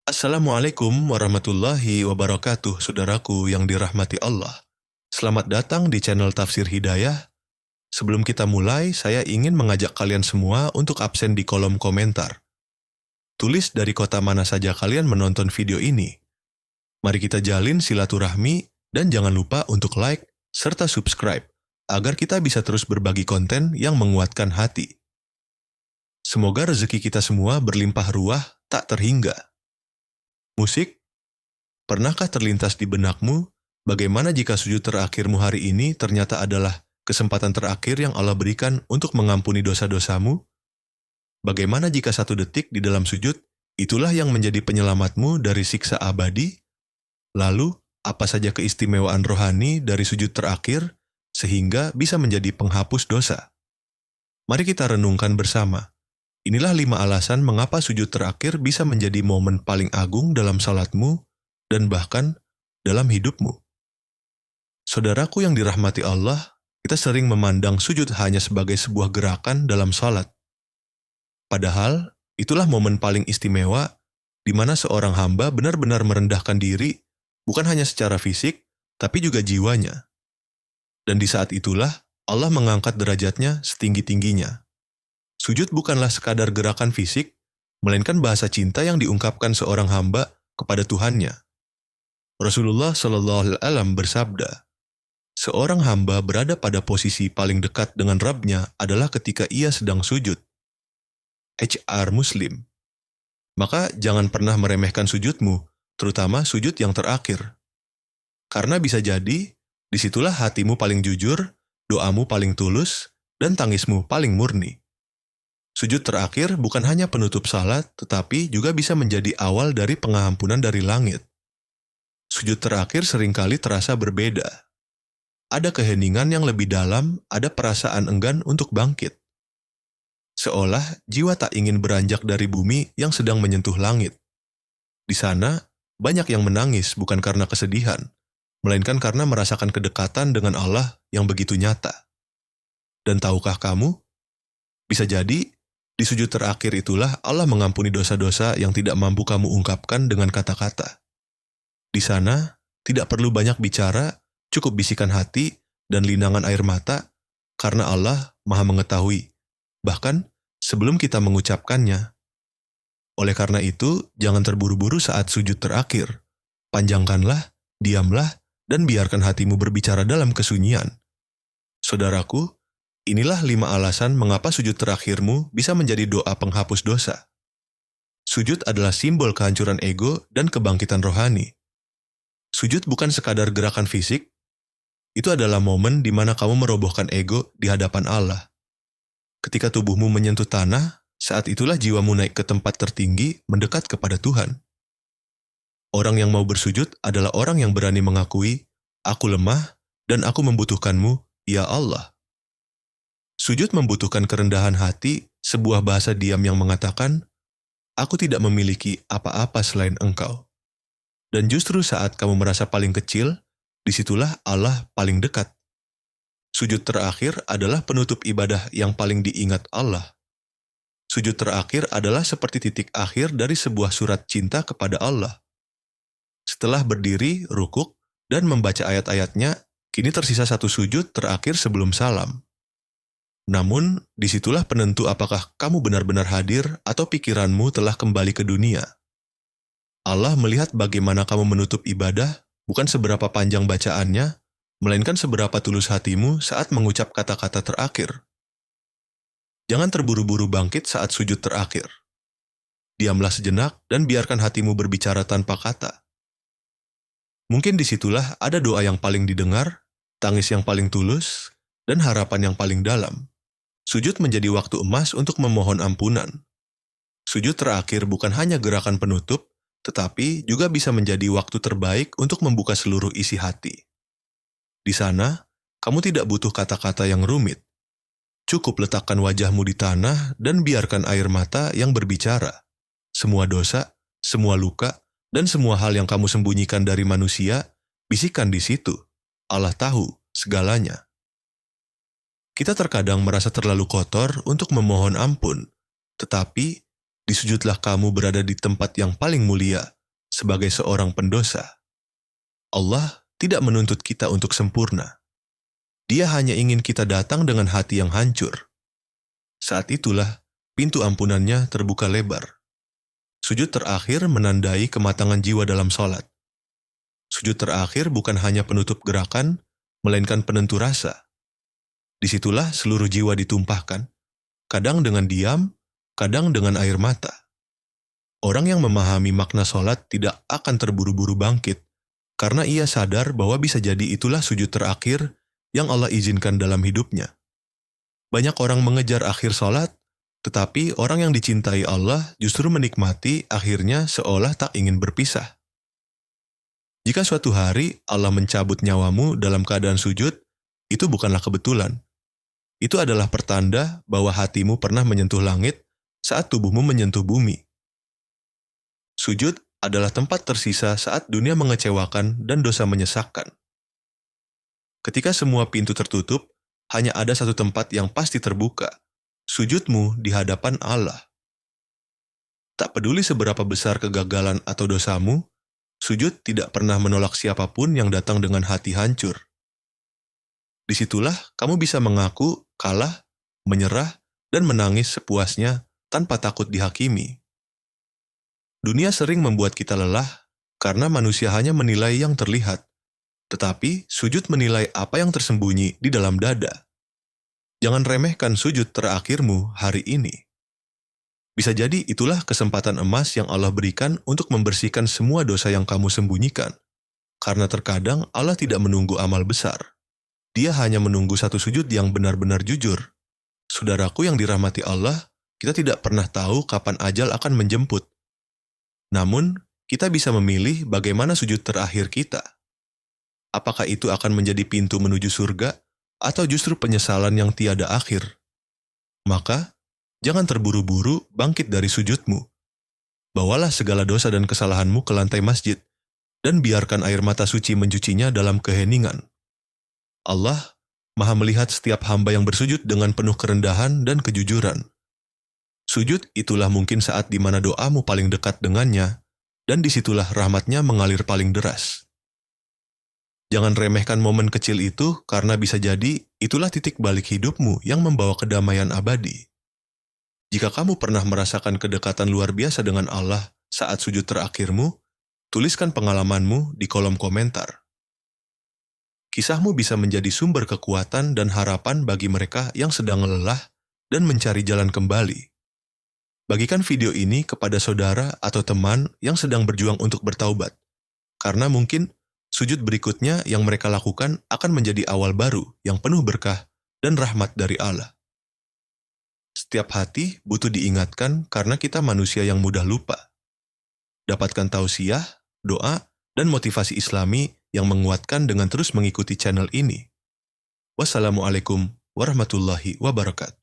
Assalamualaikum warahmatullahi wabarakatuh, saudaraku yang dirahmati Allah. Selamat datang di channel Tafsir Hidayah. Sebelum kita mulai, saya ingin mengajak kalian semua untuk absen di kolom komentar. Tulis dari kota mana saja kalian menonton video ini. Mari kita jalin silaturahmi dan jangan lupa untuk like serta subscribe agar kita bisa terus berbagi konten yang menguatkan hati. Semoga rezeki kita semua berlimpah ruah tak terhingga. Musik, pernahkah terlintas di benakmu, bagaimana jika sujud terakhirmu hari ini ternyata adalah kesempatan terakhir yang Allah berikan untuk mengampuni dosa-dosamu? Bagaimana jika 1 detik di dalam sujud, itulah yang menjadi penyelamatmu dari siksa abadi? Lalu, apa saja keistimewaan rohani dari sujud terakhir, sehingga bisa menjadi penghapus dosa? Mari kita renungkan bersama. Inilah 5 alasan mengapa sujud terakhir bisa menjadi momen paling agung dalam salatmu dan bahkan dalam hidupmu. Saudaraku yang dirahmati Allah, kita sering memandang sujud hanya sebagai sebuah gerakan dalam salat. Padahal, itulah momen paling istimewa di mana seorang hamba benar-benar merendahkan diri, bukan hanya secara fisik, tapi juga jiwanya. Dan di saat itulah, Allah mengangkat derajatnya setinggi-tingginya. Sujud bukanlah sekadar gerakan fisik, melainkan bahasa cinta yang diungkapkan seorang hamba kepada Tuhannya. Rasulullah Shallallahu Alaihi Wasallam bersabda, seorang hamba berada pada posisi paling dekat dengan Rabb-nya adalah ketika ia sedang sujud. HR Muslim. Maka jangan pernah meremehkan sujudmu, terutama sujud yang terakhir. Karena bisa jadi, disitulah hatimu paling jujur, doamu paling tulus, dan tangismu paling murni. Sujud terakhir bukan hanya penutup salat, tetapi juga bisa menjadi awal dari pengampunan dari langit. Sujud terakhir seringkali terasa berbeda. Ada keheningan yang lebih dalam, ada perasaan enggan untuk bangkit. Seolah jiwa tak ingin beranjak dari bumi yang sedang menyentuh langit. Di sana, banyak yang menangis bukan karena kesedihan, melainkan karena merasakan kedekatan dengan Allah yang begitu nyata. Dan tahukah kamu? Bisa jadi, di sujud terakhir itulah Allah mengampuni dosa-dosa yang tidak mampu kamu ungkapkan dengan kata-kata. Di sana, tidak perlu banyak bicara, cukup bisikan hati dan linangan air mata, karena Allah Maha mengetahui, bahkan sebelum kita mengucapkannya. Oleh karena itu, jangan terburu-buru saat sujud terakhir. Panjangkanlah, diamlah, dan biarkan hatimu berbicara dalam kesunyian. Saudaraku, inilah 5 alasan mengapa sujud terakhirmu bisa menjadi doa penghapus dosa. Sujud adalah simbol kehancuran ego dan kebangkitan rohani. Sujud bukan sekadar gerakan fisik, itu adalah momen di mana kamu merobohkan ego di hadapan Allah. Ketika tubuhmu menyentuh tanah, saat itulah jiwamu naik ke tempat tertinggi mendekat kepada Tuhan. Orang yang mau bersujud adalah orang yang berani mengakui, aku lemah dan aku membutuhkanmu, ya Allah. Sujud membutuhkan kerendahan hati, sebuah bahasa diam yang mengatakan, aku tidak memiliki apa-apa selain engkau. Dan justru saat kamu merasa paling kecil, disitulah Allah paling dekat. Sujud terakhir adalah penutup ibadah yang paling diingat Allah. Sujud terakhir adalah seperti titik akhir dari sebuah surat cinta kepada Allah. Setelah berdiri, rukuk, dan membaca ayat-ayatnya, kini tersisa 1 sujud terakhir sebelum salam. Namun, disitulah penentu apakah kamu benar-benar hadir atau pikiranmu telah kembali ke dunia. Allah melihat bagaimana kamu menutup ibadah, bukan seberapa panjang bacaannya, melainkan seberapa tulus hatimu saat mengucap kata-kata terakhir. Jangan terburu-buru bangkit saat sujud terakhir. Diamlah sejenak dan biarkan hatimu berbicara tanpa kata. Mungkin disitulah ada doa yang paling didengar, tangis yang paling tulus, dan harapan yang paling dalam. Sujud menjadi waktu emas untuk memohon ampunan. Sujud terakhir bukan hanya gerakan penutup, tetapi juga bisa menjadi waktu terbaik untuk membuka seluruh isi hati. Di sana, kamu tidak butuh kata-kata yang rumit. Cukup letakkan wajahmu di tanah dan biarkan air mata yang berbicara. Semua dosa, semua luka, dan semua hal yang kamu sembunyikan dari manusia, bisikan di situ. Allah tahu segalanya. Kita terkadang merasa terlalu kotor untuk memohon ampun, tetapi disujudlah kamu berada di tempat yang paling mulia, sebagai seorang pendosa. Allah tidak menuntut kita untuk sempurna. Dia hanya ingin kita datang dengan hati yang hancur. Saat itulah pintu ampunannya terbuka lebar. Sujud terakhir menandai kematangan jiwa dalam sholat. Sujud terakhir bukan hanya penutup gerakan, melainkan penentu rasa. Disitulah seluruh jiwa ditumpahkan, kadang dengan diam, kadang dengan air mata. Orang yang memahami makna sholat tidak akan terburu-buru bangkit, karena ia sadar bahwa bisa jadi itulah sujud terakhir yang Allah izinkan dalam hidupnya. Banyak orang mengejar akhir sholat, tetapi orang yang dicintai Allah justru menikmati akhirnya seolah tak ingin berpisah. Jika suatu hari Allah mencabut nyawamu dalam keadaan sujud, itu bukanlah kebetulan. Itu adalah pertanda bahwa hatimu pernah menyentuh langit saat tubuhmu menyentuh bumi. Sujud adalah tempat tersisa saat dunia mengecewakan dan dosa menyesakkan. Ketika semua pintu tertutup, hanya ada satu tempat yang pasti terbuka, sujudmu di hadapan Allah. Tak peduli seberapa besar kegagalan atau dosamu, sujud tidak pernah menolak siapapun yang datang dengan hati hancur. Disitulah kamu bisa mengaku, kalah, menyerah, dan menangis sepuasnya tanpa takut dihakimi. Dunia sering membuat kita lelah karena manusia hanya menilai yang terlihat, tetapi sujud menilai apa yang tersembunyi di dalam dada. Jangan remehkan sujud terakhirmu hari ini. Bisa jadi itulah kesempatan emas yang Allah berikan untuk membersihkan semua dosa yang kamu sembunyikan. Karena terkadang Allah tidak menunggu amal besar. Dia hanya menunggu satu sujud yang benar-benar jujur. Saudaraku yang dirahmati Allah, kita tidak pernah tahu kapan ajal akan menjemput. Namun, kita bisa memilih bagaimana sujud terakhir kita. Apakah itu akan menjadi pintu menuju surga, atau justru penyesalan yang tiada akhir? Maka, jangan terburu-buru bangkit dari sujudmu. Bawalah segala dosa dan kesalahanmu ke lantai masjid, dan biarkan air mata suci mencucinya dalam keheningan. Allah Maha melihat setiap hamba yang bersujud dengan penuh kerendahan dan kejujuran. Sujud itulah mungkin saat di mana doamu paling dekat dengannya, dan disitulah rahmatnya mengalir paling deras. Jangan remehkan momen kecil itu karena bisa jadi itulah titik balik hidupmu yang membawa kedamaian abadi. Jika kamu pernah merasakan kedekatan luar biasa dengan Allah saat sujud terakhirmu, tuliskan pengalamanmu di kolom komentar. Kisahmu bisa menjadi sumber kekuatan dan harapan bagi mereka yang sedang lelah dan mencari jalan kembali. Bagikan video ini kepada saudara atau teman yang sedang berjuang untuk bertaubat, karena mungkin sujud berikutnya yang mereka lakukan akan menjadi awal baru yang penuh berkah dan rahmat dari Allah. Setiap hati butuh diingatkan karena kita manusia yang mudah lupa. Dapatkan tausiah, doa, dan motivasi Islami yang menguatkan dengan terus mengikuti channel ini. Wassalamualaikum warahmatullahi wabarakatuh.